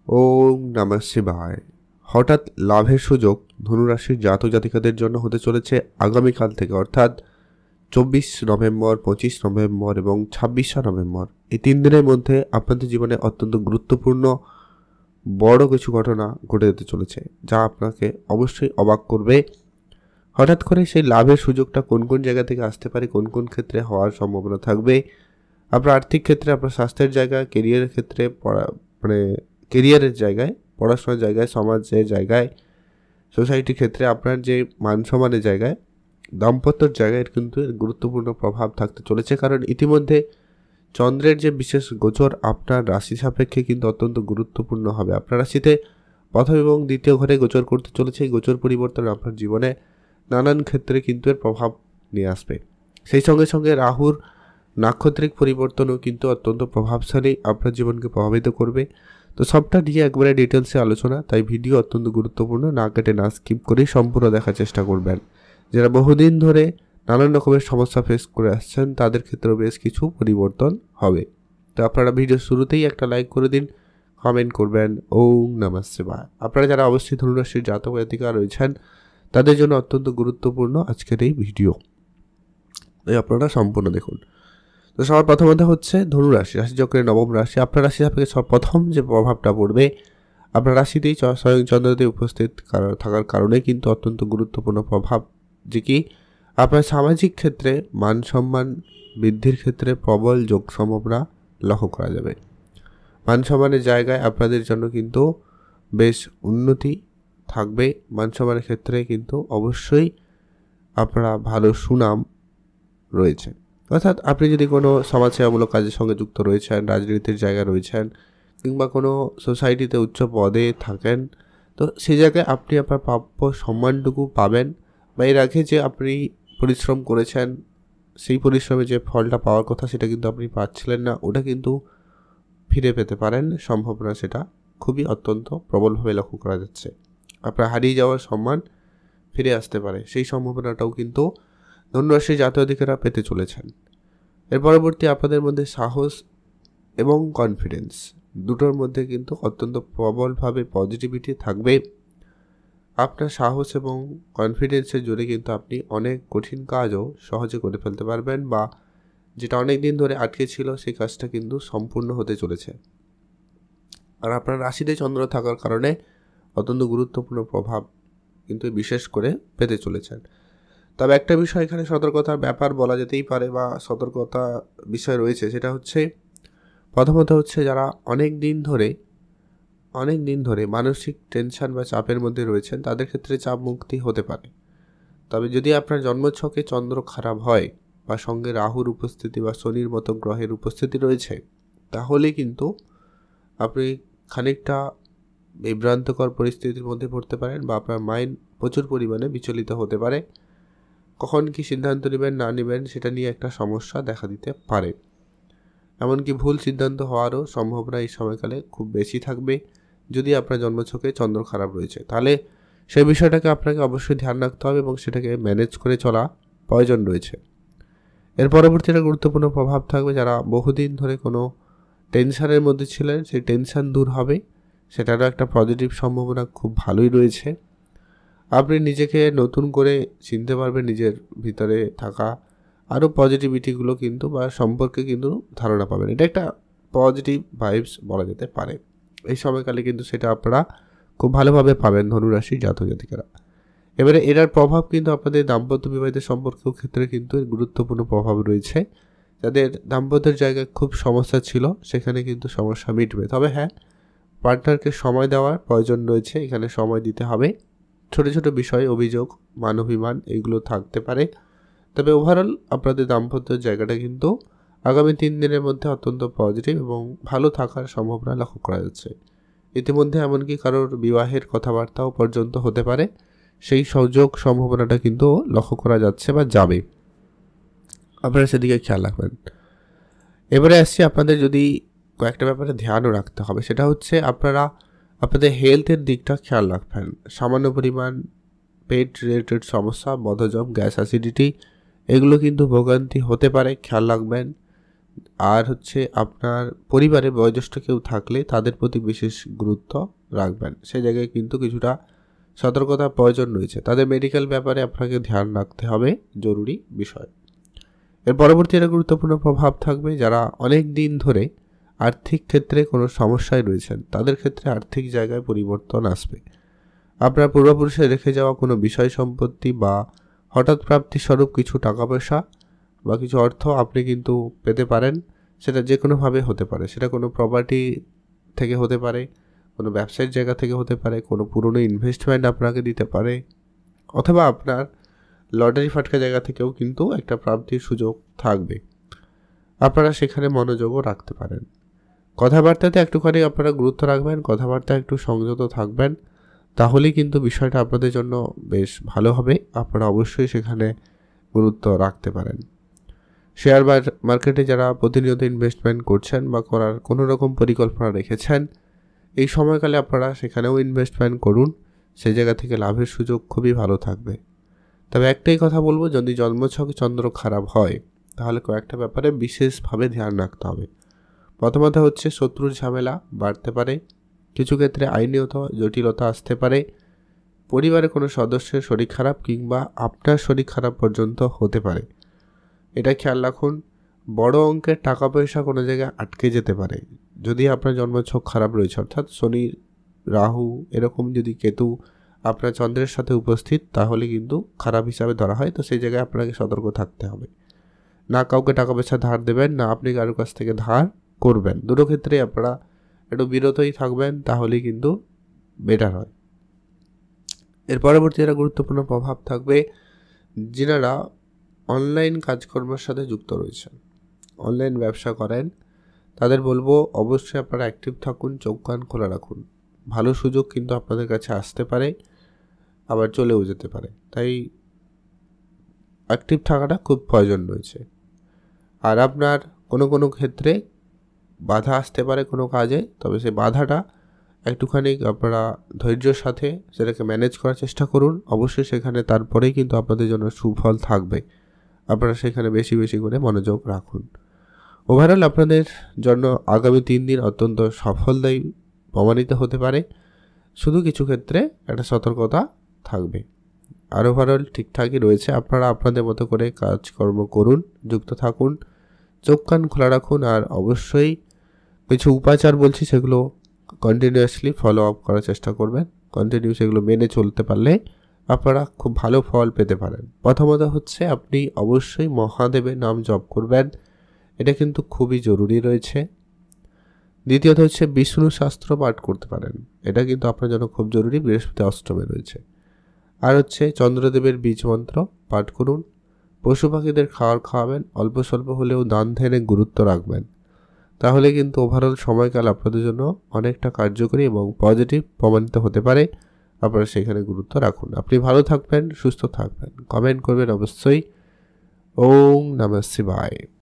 ওম নমঃ শিবায়। হঠাৎ লাভের সুযোগ ধনুরাশির জাতক জাতিকাদের জন্য হতে চলেছে আগামীকাল থেকে, অর্থাৎ 24 নভেম্বর, 25 নভেম্বর এবং 26 নভেম্বর। এই 3 দিনের মধ্যে আপনাদের জীবনে অত্যন্ত গুরুত্বপূর্ণ বড় কিছু ঘটনা ঘটে যেতে চলেছে, যা আপনাকে অবশ্যই অবাক করবে। হঠাৎ করে সেই লাভের সুযোগটা কোন কোন জায়গা থেকে আসতে পারে, কোন কোন ক্ষেত্রে হওয়ার সম্ভাবনা থাকবে, আপনার আর্থিক ক্ষেত্রে, আপনার স্বাস্থ্যের জায়গায়, কেরিয়ারের ক্ষেত্রে, কেরিয়ারের জায়গায়, পড়াশোনার জায়গায়, সমাজের জায়গায়, সোসাইটির ক্ষেত্রে, আপনার যে মান সম্মানের জায়গায়, দাম্পত্যর জায়গায় কিন্তু এর গুরুত্বপূর্ণ প্রভাব থাকতে চলেছে। কারণ ইতিমধ্যে চন্দ্রের যে বিশেষ গোচর আপনার রাশি সাপেক্ষে কিন্তু অত্যন্ত গুরুত্বপূর্ণ হবে। আপনার রাশিতে প্রথম এবং দ্বিতীয় ঘরে গোচর করতে চলেছে। এই গোচর পরিবর্তন আপনার জীবনে নানান ক্ষেত্রে কিন্তু এর প্রভাব নিয়ে আসবে। সেই সঙ্গে সঙ্গে রাহুর নাক্ষত্রিক পরিবর্তনও কিন্তু অত্যন্ত প্রভাবশালী, আপনার জীবনকে প্রভাবিত করবে। তো সবটা নিয়ে একবারে ডিটেলসে আলোচনা, তাই ভিডিও অত্যন্ত গুরুত্বপূর্ণ, না কেটে না স্কিপ করে সম্পূর্ণ দেখার চেষ্টা করবেন। যারা বহুদিন ধরে নানান রকমের সমস্যা ফেস করে আসছেন তাদের ক্ষেত্রেও বেশ কিছু পরিবর্তন হবে। তো আপনারা ভিডিও শুরুতেই একটা লাইক করে দিন, কমেন্ট করবেন ওম নমঃ শিবায়। আপনারা যারা অবশ্যই ধনুরাশির জাতক জাতিকা রয়েছেন তাদের জন্য অত্যন্ত গুরুত্বপূর্ণ আজকের এই ভিডিও, তাই আপনারা সম্পূর্ণ দেখুন। তো সবার প্রথমত হচ্ছে ধনুরাশি, রাশিচক্রের নবম রাশি। আপনার রাশি সাপেক্ষে প্রথম যে প্রভাবটা পড়বে, আপনার রাশিতেই স্বয়ং চন্দ্রদেব উপস্থিত থাকার কারণে কিন্তু অত্যন্ত গুরুত্বপূর্ণ প্রভাব, যে কি আপনার সামাজিক ক্ষেত্রে মান সম্মান বৃদ্ধির ক্ষেত্রে প্রবল যোগ সম্ভাবনা লক্ষ্য করা যাবে। মান সম্মানের জায়গায় আপনাদের জন্য কিন্তু বেশ উন্নতি থাকবে। মান সম্মানের ক্ষেত্রে কিন্তু অবশ্যই আপনারা ভালো সুনাম রয়েছে। অর্থাৎ আপনি যদি কোনো সমাজসেবামূলক কাজের সঙ্গে যুক্ত রয়েছেন, রাজনীতির জায়গায় রয়েছেন, কিংবা কোনো সোসাইটিতে উচ্চ পদে থাকেন, তো সেই জায়গায় আপনি আপনার প্রাপ্য সম্মানটুকু পাবেন, বা এর আগে যে আপনি পরিশ্রম করেছেন সেই পরিশ্রমে যে ফলটা পাওয়ার কথা সেটা কিন্তু আপনি পাচ্ছিলেন না, ওটা কিন্তু ফিরে পেতে পারেন। সম্ভাবনা সেটা খুবই অত্যন্ত প্রবলভাবে লক্ষ্য করা যাচ্ছে। আপনার হারিয়ে যাওয়ার সম্মান ফিরে আসতে পারে, সেই সম্ভাবনাটাও কিন্তু ধনুরাশির জাতক জাতিকারা পেতে চলেছেন। এর পরবর্তী আপনাদের মধ্যে সাহস এবং কনফিডেন্স দুটোর মধ্যে কিন্তু অত্যন্ত প্রবলভাবে পজিটিভিটি থাকবে। আপনার সাহস এবং কনফিডেন্সের জোরে কিন্তু আপনি অনেক কঠিন কাজও সহজে করে ফেলতে পারবেন, বা যেটা অনেক দিন ধরে আটকে ছিল সেই কাজটা কিন্তু সম্পূর্ণ হতে চলেছে। আর আপনার রাশিতে চন্দ্র থাকার কারণে অত্যন্ত গুরুত্বপূর্ণ প্রভাব কিন্তু বিশেষ করে পেতে চলেছেন। তবে একটা বিষয় এখানে সতর্কতার ব্যাপার বলা যেতেই পারে, বা সতর্কতা বিষয় রয়েছে, সেটা হচ্ছে প্রথমত হচ্ছে যারা অনেক দিন ধরে মানসিক টেনশন বা চাপের মধ্যে রয়েছেন তাদের ক্ষেত্রে চাপ মুক্তি হতে পারে। তবে যদি আপনার জন্মছকে চন্দ্র খারাপ হয়, বা সঙ্গে রাহুর উপস্থিতি বা শনির মতো গ্রহের উপস্থিতি রয়েছে, তাহলে কিন্তু আপনি খানিকটা বিভ্রান্তকর পরিস্থিতির মধ্যে পড়তে পারেন, বা আপনার মাইন্ড প্রচুর পরিমাণে বিচলিত হতে পারে। কখন কি সিদ্ধান্ত নেবেন না নেবেন সেটা নিয়ে একটা সমস্যা দেখা দিতে পারে। এমনকি ভুল সিদ্ধান্ত হওয়ারও সম্ভাবনা এই সময়কালে খুব বেশি থাকবে যদি আপনার জন্মছকে চন্দ্র খারাপ রয়েছে। তাহলে সেই বিষয়টাকে আপনাকে অবশ্যই ধ্যান রাখতে হবে এবং সেটাকে ম্যানেজ করে চলা প্রয়োজন রয়েছে। এর পরবর্তী একটা গুরুত্বপূর্ণ প্রভাব থাকবে, যারা বহুদিন ধরে কোনো টেনশনের মধ্যে ছিলেন সেই টেনশন দূর হবে, সেটারও একটা পজিটিভ সম্ভাবনা খুব ভালোই রয়েছে। আপনি নিজেকে নতুন করে চিনতে পারবেন, নিজের ভিতরে থাকা আরও পজিটিভিটিগুলো কিন্তু বা সম্পর্কে কিন্তু ধারণা পাবেন। এটা একটা পজিটিভ ভাইবস বলা যেতে পারে। এই সময়কালে কিন্তু সেটা আপনারা খুব ভালোভাবে পাবেন ধনুরাশির জাতক জাতিকারা। এবারে এটার প্রভাব কিন্তু আপনাদের দাম্পত্য বিবাহিত সম্পর্কের ক্ষেত্রে কিন্তু গুরুত্বপূর্ণ প্রভাব রয়েছে। যাদের দাম্পত্যের জায়গায় খুব সমস্যা ছিল সেখানে কিন্তু সমস্যা মিটবে। তবে হ্যাঁ, পার্টনারকে সময় দেওয়ার প্রয়োজন রয়েছে, এখানে সময় দিতে হবে। ছোট ছোট বিষয়, অভিযোগ, মান অভিমান এগুলো থাকতে পারে। তবে ওভারঅল আপনাদের দাম্পত্যের জায়গাটা কিন্তু আগামী 3 দিনের মধ্যে অত্যন্ত পজিটিভ এবং ভালো থাকার সম্ভাবনা লক্ষ্য করা যাচ্ছে। ইতিমধ্যে এমনকি কারোর বিবাহের কথাবার্তাও পর্যন্ত হতে পারে, সেই সুযোগ সম্ভাবনাটা কিন্তু লক্ষ্য করা যাচ্ছে বা যাবে। আপনারা সেদিকে খেয়াল রাখবেন। এবারে আসছি আপনাদের যদি কয়েকটা ব্যাপারে ধ্যানও রাখতে হবে, সেটা হচ্ছে আপনারা আপনাদের হেলথের দিকটা খেয়াল রাখবেন। সামান্য পরিমাণ পেট রিলেটেড সমস্যা, বদহজম, গ্যাস অ্যাসিডিটি এগুলো কিন্তু ভোগান্তি হতে পারে, খেয়াল রাখবেন। আর হচ্ছে আপনার পরিবারে বয়োজ্যেষ্ঠ কেউ থাকলে তাদের প্রতি বিশেষ গুরুত্ব রাখবেন। সেই জায়গায় কিন্তু কিছুটা সতর্কতার প্রয়োজন রয়েছে। তাদের মেডিকেল ব্যাপারে আপনাকে ধ্যান রাখতে হবে, জরুরি বিষয়। এর পরবর্তী একটা গুরুত্বপূর্ণ প্রভাব থাকবে যারা অনেক দিন ধরে আর্থিক ক্ষেত্রে কোনো সমস্যায় রয়েছেন, তাদের ক্ষেত্রে আর্থিক জায়গায় পরিবর্তন আসবে। আপনার পূর্বপুরুষে রেখে যাওয়া কোনো বিষয় সম্পত্তি বা হঠাৎ প্রাপ্তি স্বরূপ কিছু টাকা পয়সা বা কিছু অর্থ আপনি কিন্তু পেতে পারেন। সেটা যে কোনোভাবে হতে পারে, সেটা কোনো প্রপার্টি থেকে হতে পারে, কোনো ব্যবসায়িক জায়গা থেকে হতে পারে, কোনো পুরনো ইনভেস্টমেন্ট আপনাকে দিতে পারে, অথবা আপনার লটারি ফাটকা জায়গা থেকেও কিন্তু একটা প্রাপ্তির সুযোগ থাকবে। আপনারা সেখানে মনোযোগও রাখতে পারেন। কথাবার্তাতে একটুখানি আপনারা গুরুত্ব রাখবেন, কথাবার্তা একটু সংযত থাকবেন, তাহলেই কিন্তু বিষয়টা আপনাদের জন্য বেশ ভালো হবে। আপনারা অবশ্যই সেখানে গুরুত্ব রাখতে পারেন। শেয়ার মার্কেটে যারা প্রতিনিয়ত ইনভেস্টমেন্ট করছেন বা করার কোনো রকম পরিকল্পনা রেখেছেন, এই সময়কালে আপনারা সেখানেও ইনভেস্টমেন্ট করুন। সেই জায়গা থেকে লাভের সুযোগ খুবই ভালো থাকবে। তবে একটাই কথা বলবো, যদি জন্মছক চন্দ্র খারাপ হয় তাহলে কয়েকটা ব্যাপারে বিশেষভাবে ধ্যান রাখতে হবে। প্রথমত হচ্ছে শত্রুর ঝামেলা বাড়তে পারে, কিছু ক্ষেত্রে আইনত জটিলতা আসতে পারে, পরিবারের কোনো সদস্যের শরীর খারাপ কিংবা আপনার শরীর খারাপ পর্যন্ত হতে পারে। এটা খেয়াল রাখুন। বড় অঙ্কের টাকা পয়সা কোনো জায়গায় আটকে যেতে পারে যদি আপনার জন্মছক খারাপ রয়েছে, অর্থাৎ শনি, রাহু, এরকম যদি কেতু আপনার চন্দ্রের সাথে উপস্থিত, তাহলে কিন্তু খারাপ হিসাবে ধরা হয়। তো সেই জায়গায় আপনাকে সতর্ক থাকতে হবে। না কাউকে টাকা পয়সা ধার দেবেন, না আপনি কারোর কাছ থেকে ধার করবেন। দুটো ক্ষেত্রে আপনারা একটু বিরতই থাকবেন, তাহলেই কিন্তু বেটার হয়। এর পরবর্তী একটা গুরুত্বপূর্ণ প্রভাব থাকবে যিনারা অনলাইন কাজকর্মের সাথে যুক্ত রয়েছেন, অনলাইন ব্যবসা করেন, তাদের বলবো অবশ্যই আপনারা অ্যাক্টিভ থাকুন, চোখ কান খোলা রাখুন। ভালো সুযোগ কিন্তু আপনাদের কাছে আসতে পারে, আবার চলেও যেতে পারে। তাই অ্যাক্টিভ থাকাটা খুব প্রয়োজন রয়েছে। আর আপনার কোনো ক্ষেত্রে বাধা আসতে পারে কোনো কাজে, তবে সেই বাধাটা একটুখানি আপনারা ধৈর্যের সাথে সেটাকে ম্যানেজ করার চেষ্টা করুন। অবশ্যই সেখানে তারপরেই কিন্তু আপনাদের জন্য সুফল থাকবে। আপনারা সেখানে বেশি বেশি করে মনোযোগ রাখুন। ওভারঅল আপনাদের জন্য আগামী 3 দিন অত্যন্ত সফলদায়ী প্রমাণিত হতে পারে, শুধু কিছু ক্ষেত্রে একটা সতর্কতা থাকবে। আর ওভারঅল ঠিকঠাকই রয়েছে। আপনারা আপনাদের মতো করে কাজকর্ম করুন, যুক্ত থাকুন, চোখ কান খোলা রাখুন। আর অবশ্যই কিছু উপাচার বলছি, সেগুলো কন্টিনিউয়াসলি ফলো আপ করার চেষ্টা করবেন। কন্টিনিউ সেগুলো মেনে চলতে পারলে আপনারা খুব ভালো ফল পেতে পারেন। প্রথমত হচ্ছে আপনি অবশ্যই মহাদেবের নাম জপ করবেন, এটা কিন্তু খুবই জরুরি রয়েছে। দ্বিতীয়ত হচ্ছে বিষ্ণু শাস্ত্র পাঠ করতে পারেন, এটা কিন্তু আপনার জন্য খুব জরুরি, বৃহস্পতি অষ্টমে রয়েছে। আর হচ্ছে চন্দ্রদেবের বীজ মন্ত্র পাঠ করুন, পশু পাখিদের খাবার খাওয়াবেন, অল্প স্বল্প হলেও দান ধ্যানে গুরুত্ব রাখবেন। তাহলে কিন্তু ওভারঅল সময়কাল আপনাদের জন্য অনেকটা কার্যকরী এবং পজিটিভ প্রমাণিত হতে পারে। আপনারা সেখানে গুরুত্ব রাখুন। আপনি ভালো থাকবেন, সুস্থ থাকবেন, কমেন্ট করবেন অবশ্যই। ওম নমঃ শিবায়।